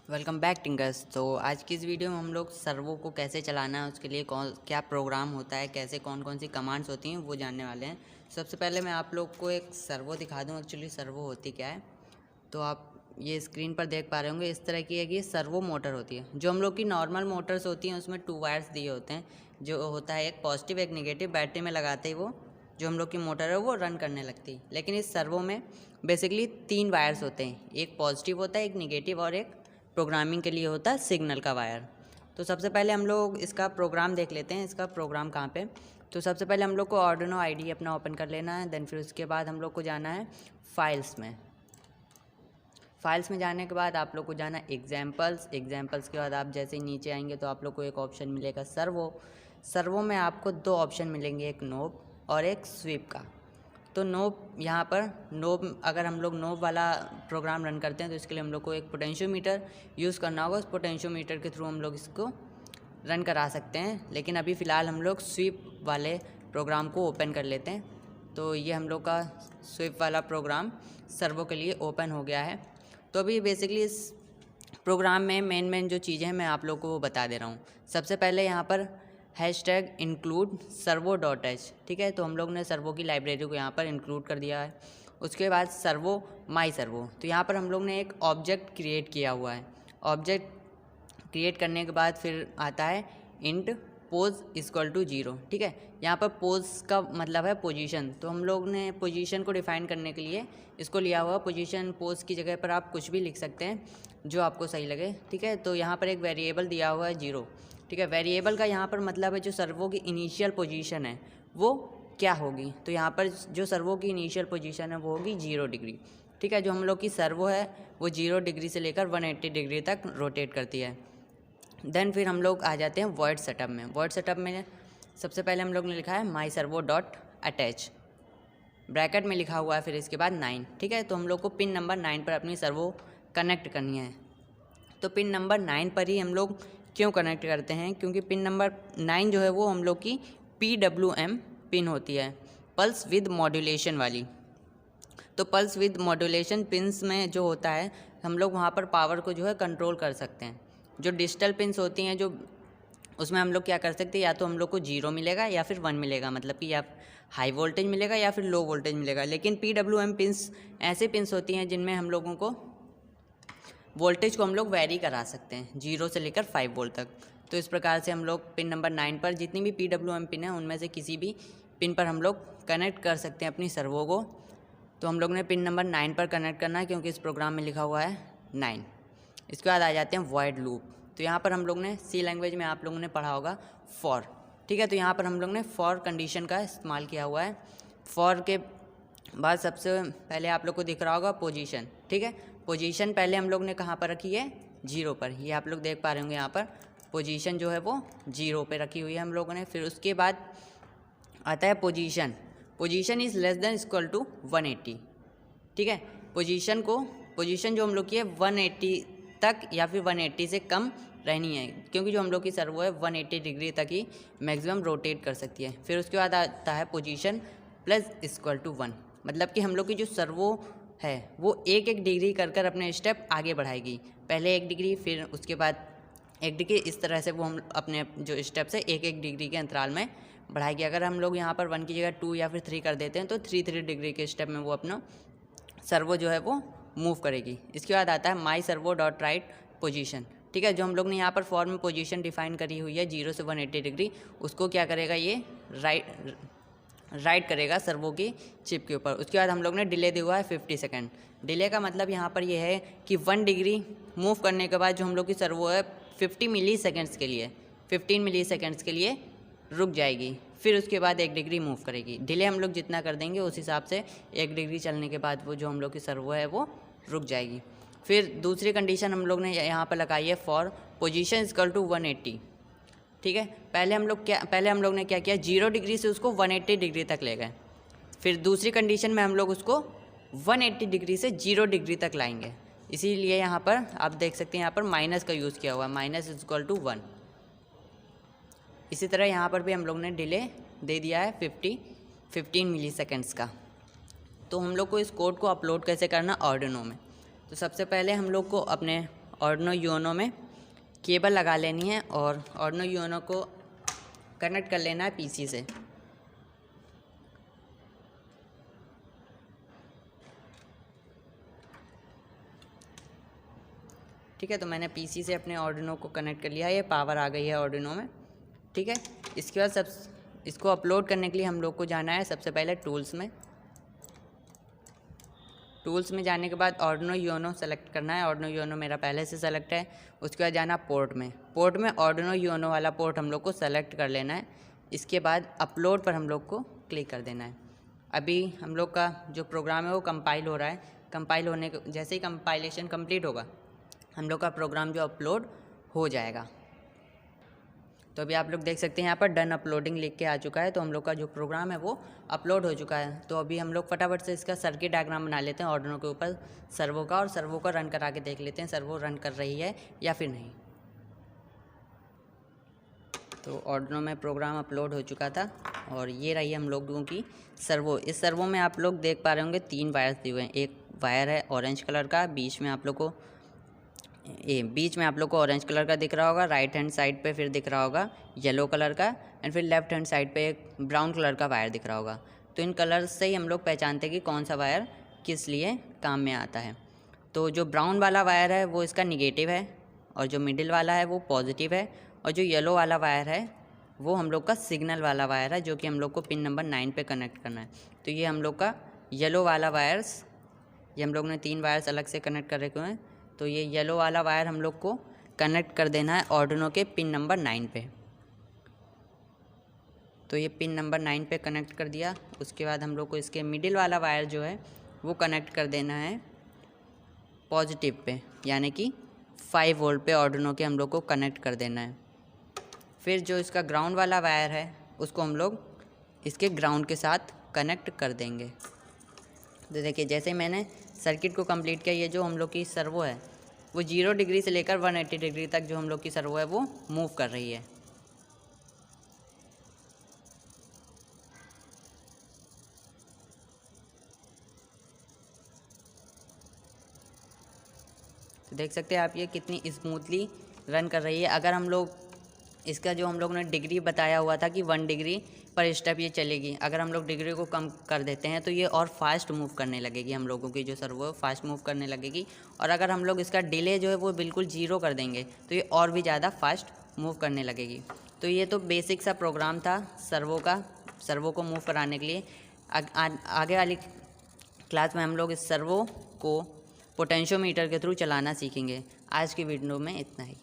Welcome back tinkers. तो आज की इस वीडियो में हम लोग सर्वो को कैसे चलाना है, उसके लिए क्या प्रोग्राम होता है, कैसे कौन कौन सी कमांड्स होती हैं वो जानने वाले हैं। सबसे पहले मैं आप लोग को एक सर्वो दिखा दूं। एक्चुअली सर्वो होती क्या है, तो आप ये स्क्रीन पर देख पा रहे होंगे। इस तरह की है कि ये सर्वो मोटर होती है। जो हम लोग की नॉर्मल मोटर्स होती हैं उसमें 2 वायर्स दिए होते हैं, जो होता है एक पॉजिटिव एक नेगेटिव। बैटरी में लगाते ही वो जो हम लोग की मोटर है वो रन करने लगती है। लेकिन इस सर्वो में बेसिकली 3 वायर्स होते हैं, एक पॉजिटिव होता है, एक नेगेटिव और एक प्रोग्रामिंग के लिए होता है सिग्नल का वायर। तो सबसे पहले हम लोग इसका प्रोग्राम देख लेते हैं। इसका प्रोग्राम कहाँ पे, तो सबसे पहले हम लोग को आर्डिनो आईडी अपना ओपन कर लेना है। देन फिर उसके बाद हम लोग को जाना है फाइल्स में। फाइल्स में जाने के बाद आप लोग को जाना है एग्जाम्पल्स के बाद आप जैसे ही नीचे आएंगे तो आप लोग को एक ऑप्शन मिलेगा सर्वो में आपको 2 ऑप्शन मिलेंगे, एक नोब और एक स्वीप का। तो नोब, यहाँ पर नोब, अगर हम लोग नोब वाला प्रोग्राम रन करते हैं तो इसके लिए हम लोग को एक पोटेंशियोमीटर यूज़ करना होगा। उस पोटेंशियोमीटर के थ्रू हम लोग इसको रन करा सकते हैं। लेकिन अभी फ़िलहाल हम लोग स्वीप वाले प्रोग्राम को ओपन कर लेते हैं। तो ये हम लोग का स्वीप वाला प्रोग्राम सर्वो के लिए ओपन हो गया है। तो अभी बेसिकली इस प्रोग्राम में मेन जो चीज़ें हैं मैं आप लोग को वो बता दे रहा हूँ। सबसे पहले यहाँ पर #include servo.h, ठीक है। तो हम लोग ने सर्वो की लाइब्रेरी को यहाँ पर इंक्लूड कर दिया है। उसके बाद सर्वो माई सर्वो, तो यहाँ पर हम लोग ने एक ऑब्जेक्ट क्रिएट किया हुआ है। ऑब्जेक्ट क्रिएट करने के बाद फिर आता है इंट पोज = 0, ठीक है। यहाँ पर पोज का मतलब है पोजीशन, तो हम लोग ने पोजीशन को डिफ़ाइन करने के लिए इसको लिया हुआ। पोजीशन पोज की जगह पर आप कुछ भी लिख सकते हैं जो आपको सही लगे, ठीक है। तो यहाँ पर एक वेरिएबल दिया हुआ है 0, ठीक है। वेरिएबल का यहाँ पर मतलब है जो सर्वो की इनिशियल पोजीशन है वो क्या होगी। तो यहाँ पर जो सर्वो की इनिशियल पोजीशन है वो होगी 0 डिग्री, ठीक है। जो हम लोग की सर्वो है वो 0 डिग्री से लेकर 180 डिग्री तक रोटेट करती है। देन फिर हम लोग आ जाते हैं वॉइड सेटअप में। वॉइड सेटअप में सबसे पहले हम लोग ने लिखा है myservo.attach, ब्रैकेट में लिखा हुआ है फिर इसके बाद 9, ठीक है। तो हम लोग को पिन नंबर 9 पर अपनी सर्वो कनेक्ट करनी है। तो पिन नंबर 9 पर ही हम लोग क्यों कनेक्ट करते हैं, क्योंकि पिन नंबर 9 जो है वो हम लोग की PWM पिन होती है, पल्स विद मॉड्यूलेशन वाली। तो पल्स विद मॉड्यूलेशन पिन्स में जो होता है हम लोग वहाँ पर पावर को जो है कंट्रोल कर सकते हैं। जो डिजिटल पिन्स होती हैं जो उसमें हम लोग क्या कर सकते हैं, या तो हम लोग को 0 मिलेगा या फिर 1 मिलेगा, मतलब कि या हाई वोल्टेज मिलेगा या फिर लो वोल्टेज मिलेगा। लेकिन PWM पिन्स ऐसे पिन्स होती हैं जिनमें हम लोगों को वोल्टेज को हम लोग वेरी करा सकते हैं 0 से लेकर 5 वोल्ट तक। तो इस प्रकार से हम लोग पिन नंबर 9 पर जितनी भी PWM पिन है उनमें से किसी भी पिन पर हम लोग कनेक्ट कर सकते हैं अपनी सर्वो को। तो हम लोग ने पिन नंबर 9 पर कनेक्ट करना है क्योंकि इस प्रोग्राम में लिखा हुआ है 9। इसके बाद आ जाते हैं वॉइड लूप। तो यहाँ पर हम लोग ने C लैंग्वेज में आप लोगों ने पढ़ा होगा फॉर, ठीक है। तो यहाँ पर हम लोग ने फॉर कंडीशन का इस्तेमाल किया हुआ है। फॉर के बाद सबसे पहले आप लोग को दिख रहा होगा पोजीशन, ठीक है। पोजीशन पहले हम लोग ने कहाँ पर रखी है, 0 पर। ये आप लोग देख पा रहे होंगे यहाँ पर पोजीशन जो है वो 0 पे रखी हुई है हम लोगों ने। फिर उसके बाद आता है position is less than equal to 180, ठीक है। पोजीशन जो हम लोग की है 180 तक या फिर 180 से कम रहनी है, क्योंकि जो हम लोग की सर्वो है 180 डिग्री तक ही मैक्सिमम रोटेट कर सकती है। फिर उसके बाद आता है पोजीशन += 1, मतलब कि हम लोग की जो सर्वो है वो एक डिग्री कर अपने स्टेप आगे बढ़ाएगी। पहले 1 डिग्री, फिर उसके बाद 1 डिग्री, इस तरह से वो हम अपने जो स्टेप्स है 1 डिग्री के अंतराल में बढ़ाएगी। अगर हम लोग यहाँ पर 1 की जगह 2 या फिर 3 कर देते हैं तो 3 डिग्री के स्टेप में वो अपना सर्वो जो है वो मूव करेगी। इसके बाद आता है myservo.write पोजीशन, ठीक है। जो हम लोग ने यहाँ पर फॉर में पोजीशन डिफाइन करी हुई है 0 से 180 डिग्री, उसको क्या करेगा ये राइट करेगा सर्वो की चिप के ऊपर। उसके बाद हम लोग ने डिले दिया हुआ है 50 सेकेंड। डिले का मतलब यहाँ पर ये है कि 1 डिग्री मूव करने के बाद जो हम लोग की सर्वो है 15 मिली सेकेंड्स के लिए रुक जाएगी। फिर उसके बाद 1 डिग्री मूव करेगी। डिले हम लोग जितना कर देंगे उस हिसाब से 1 डिग्री चलने के बाद वो जो हम लोग की सर्वो है वो रुक जाएगी। फिर दूसरी कंडीशन हम लोग ने यहाँ पर लगाई है फॉर पोजीशन = 180, ठीक है। पहले हम लोग ने क्या किया, 0 डिग्री से उसको 180 डिग्री तक ले गए। फिर दूसरी कंडीशन में हम लोग उसको 180 डिग्री से 0 डिग्री तक लाएंगे। इसीलिए यहाँ पर आप देख सकते हैं यहाँ पर माइनस का यूज़ किया हुआ है, -= 1। इसी तरह यहाँ पर भी हम लोग ने डिले दे दिया है 15 मिली सेकेंड्स का। तो हम लोग को इस कोड को अपलोड कैसे करना आर्डिनो में, तो सबसे पहले हम लोग को अपने आर्डिनो यूनो में केबल लगा लेनी है और आर्डिनो यूनो को कनेक्ट कर लेना है पीसी से। ठीक है, तो मैंने पीसी से अपने आर्डिनो को कनेक्ट कर लिया है। ये पावर आ गई है आर्डिनो में। ठीक है, इसके बाद इसको अपलोड करने के लिए हम लोग को जाना है सबसे पहले टूल्स में। टूल्स में जाने के बाद आर्डिनो यूनो सेलेक्ट करना है। आर्डिनो यूनो मेरा पहले से सेलेक्ट है। उसके बाद जाना पोर्ट में। पोर्ट में आर्डिनो यूनो वाला पोर्ट हम लोग को सेलेक्ट कर लेना है। इसके बाद अपलोड पर हम लोग को क्लिक कर देना है। अभी हम लोग का जो प्रोग्राम है वो कंपाइल हो रहा है। कंपाइल होने के जैसे ही कंपाइलेशन कंप्लीट होगा हम लोग का प्रोग्राम जो अपलोड हो जाएगा। तो अभी आप लोग देख सकते हैं यहाँ पर डन अपलोडिंग लिख के आ चुका है। तो हम लोग का जो प्रोग्राम है वो अपलोड हो चुका है। तो अभी हम लोग फटाफट से इसका सर्किट डायग्राम बना लेते हैं आर्डिनो के ऊपर सर्वो का, और सर्वो का रन करा के देख लेते हैं सर्वो रन कर रही है या फिर नहीं। तो आर्डिनो में प्रोग्राम अपलोड हो चुका था और ये रही हम लोगों की सर्वो। इस सर्वो में आप लोग देख पा रहे होंगे 3 वायर्स दिए हुए हैं। एक वायर है ऑरेंज कलर का, बीच में आप लोग को ऑरेंज कलर का दिख रहा होगा। राइट हैंड साइड पे फिर दिख रहा होगा येलो कलर का, एंड फिर लेफ्ट हैंड साइड पे एक ब्राउन कलर का वायर दिख रहा होगा। तो इन कलर्स से ही हम लोग पहचानते हैं कि कौन सा वायर किस लिए काम में आता है। तो जो ब्राउन वाला वायर है वो इसका निगेटिव है, और जो मिडिल वाला है वो पॉजिटिव है, और जो येलो वाला वायर है वो हम लोग का सिग्नल वाला वायर है, जो कि हम लोग को पिन नंबर 9 पे कनेक्ट करना है। तो ये हम लोग का येलो वाला वायर्स, ये हम लोग ने 3 वायर्स अलग से कनेक्ट कर रखे हैं। तो ये येलो वाला वायर हम लोग को कनेक्ट कर देना है आर्डिनो के पिन नंबर 9 पे। तो ये पिन नंबर 9 पे कनेक्ट कर दिया। उसके बाद हम लोग को इसके मिडिल वाला वायर जो है वो कनेक्ट कर देना है पॉजिटिव पे, यानी कि 5 वोल्ट पे आर्डिनो के हम लोग को कनेक्ट कर देना है। फिर जो इसका ग्राउंड वाला वायर है उसको हम लोग इसके ग्राउंड के साथ कनेक्ट कर देंगे। तो देखिए जैसे ही मैंने सर्किट को कंप्लीट किया, ये जो हम लोग की सर्वो है वो 0 डिग्री से लेकर 180 डिग्री तक जो हम लोग की सर्वो है वो मूव कर रही है। तो देख सकते हैं आप ये कितनी स्मूथली रन कर रही है। अगर हम लोग इसका जो हम लोग ने डिग्री बताया हुआ था कि 1 डिग्री पर स्टेप ये चलेगी, अगर हम लोग डिग्री को कम कर देते हैं तो ये और फास्ट मूव करने लगेगी। हम लोगों की जो सर्वो है फास्ट मूव करने लगेगी। और अगर हम लोग इसका डिले जो है वो बिल्कुल 0 कर देंगे तो ये और भी ज़्यादा फास्ट मूव करने लगेगी। तो ये तो बेसिक सा प्रोग्राम था सर्वो को मूव कराने के लिए। आगे वाली क्लास में हम लोग इस सर्वो को पोटेंशियोमीटर के थ्रू चलाना सीखेंगे। आज की वीडियो में इतना ही।